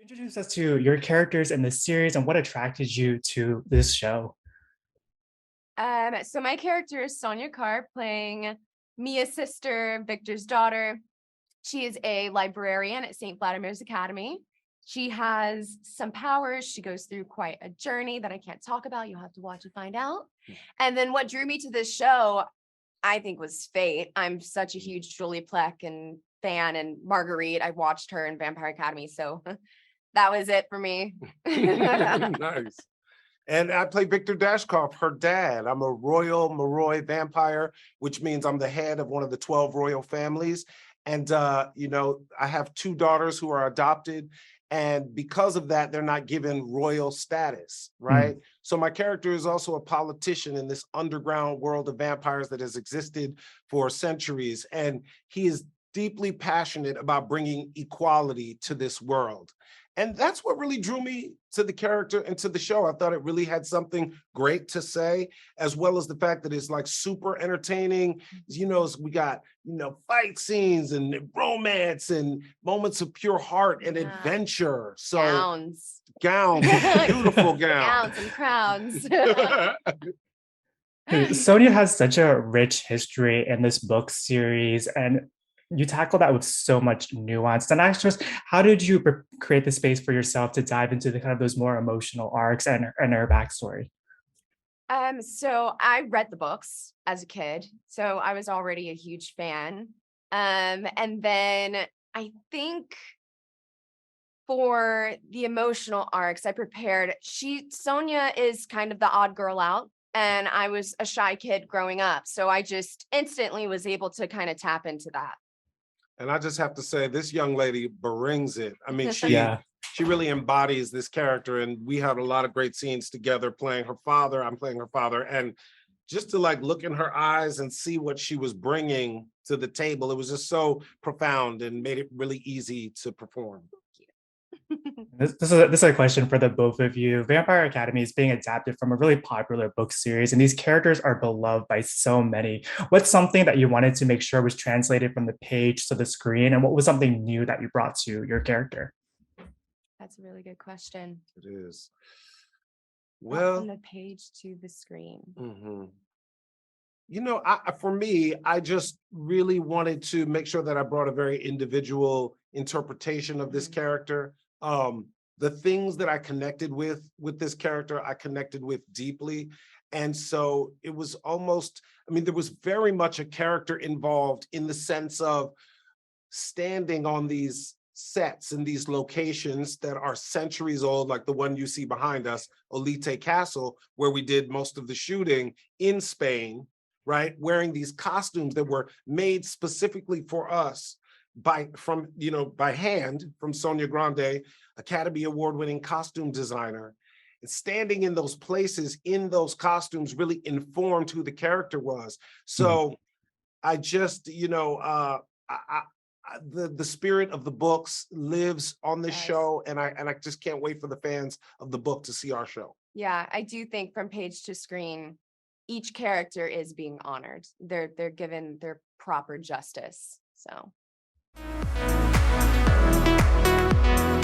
Introduce us to your characters in the series and what attracted you to this show. So my character is Sonia Carr, playing Mia's sister, Victor's daughter. She is a librarian at St. Vladimir's Academy. She has some powers. She goes through quite a journey that I can't talk about. You'll have to watch and find out. And then what drew me to this show, I think, was fate. I'm such a huge Julie Plec and fan, and Marguerite. I watched her in Vampire Academy, so that was it for me. Nice. And I play Victor Dashkoff, her dad. I'm a royal Moroi vampire, which means I'm the head of one of the 12 royal families. And, I have two daughters who are adopted. And because of that, they're not given royal status, right? So my character is also a politician in this underground world of vampires that has existed for centuries. And he is deeply passionate about bringing equality to this world. And that's what really drew me to the character and to the show. I thought it really had something great to say, as well as the fact that it's like super entertaining. We got, fight scenes and romance and moments of pure heart and adventure. So gowns, beautiful gowns. Gowns and crowns. Sonia has such a rich history in this book series, and you tackle that with so much nuance. And actually, how did you create the space for yourself to dive into the kind of those more emotional arcs and her backstory? So I read the books as a kid, so I was already a huge fan. And then I think for the emotional arcs, I prepared. Sonia is kind of the odd girl out, and I was a shy kid growing up, so I just instantly was able to kind of tap into that. And I just have to say, this young lady brings it. I mean, she really embodies this character, and we had a lot of great scenes together playing her father. I'm playing her father, and just to look in her eyes and see what she was bringing to the table, it was just so profound and made it really easy to perform. This is a question for the both of you. Vampire Academy is being adapted from a really popular book series, and these characters are beloved by so many. What's something that you wanted to make sure was translated from the page to the screen, and what was something new that you brought to your character? That's a really good question. It is. Well, from the page to the screen. For me, I just really wanted to make sure that I brought a very individual interpretation of this character. The things that I connected with this character, I connected with deeply. And so it was almost, there was very much a character involved in the sense of standing on these sets in these locations that are centuries old, like the one you see behind us, Olite Castle, where we did most of the shooting in Spain, right? Wearing these costumes that were made specifically for us by hand from Sonia Grande, Academy Award-winning costume designer. And standing in those places, in those costumes, really informed who the character was. So I just, the spirit of the books lives on this show, and I just can't wait for the fans of the book to see our show. Yeah, I do think from page to screen, each character is being honored. They're given their proper justice. So